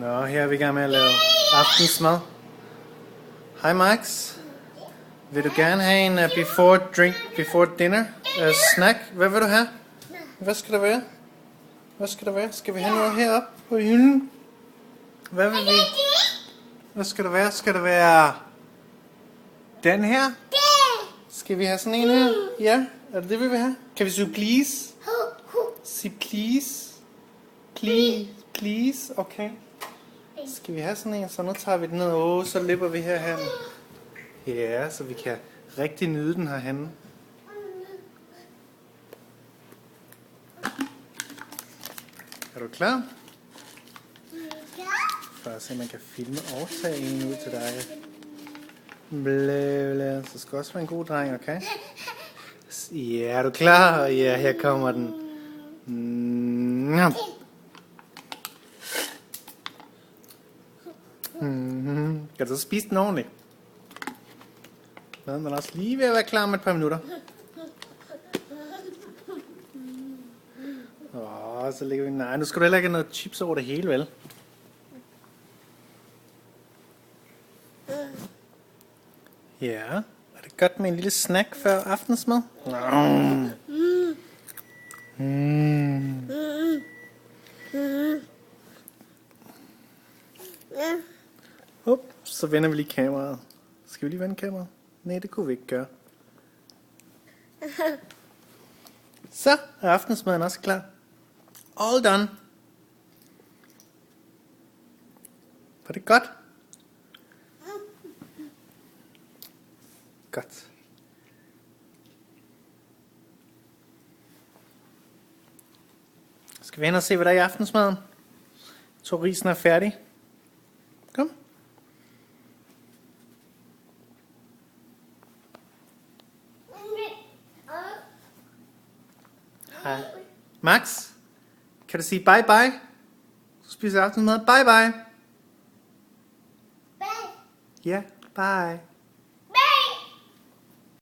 Nå, her er vi i gang med at lave aftensmad. Hej Max. Vil du gerne have en before dinner snack? Hvad vil du have? Hvad skal det være? Hvad skal det være? Skal vi have noget heroppe på hylden? Hvad vil vi? Hvad skal det være? Skal det være den her? Skal vi have sådan en her? Ja, er det det vi vil have? Kan vi sige please? Sig please. Please, okay. Skal vi have sådan en, så nu tager vi den ned, så løber vi herhen. Ja, så vi kan rigtig nyde den herhenne. Er du klar? For at se, man kan filme og tage en ud til dig. Blæ. Så skal også være en god dreng, okay? Ja, er du klar? Ja, her kommer den. Kan du så spise den ordentligt? Den er også lige ved at være klar om et par minutter. Så lægger vi... Nej, nu skal du heller ikke have noget chips over det hele, vel? Ja, er det godt med en lille snack før aftensmad? Så vender vi lige kameraet. Skal vi lige vende kameraet? Nej, det kunne vi ikke gøre. Så er aftensmaden også klar. All done. Var det godt? Godt. Skal vi hen og se, hvad der er i aftensmaden? Jeg tror, risen er færdig. Kom. Hej. Max, kan du sige bye bye? Så spiser aftensmad. Bye bye. Bye. Ja, bye.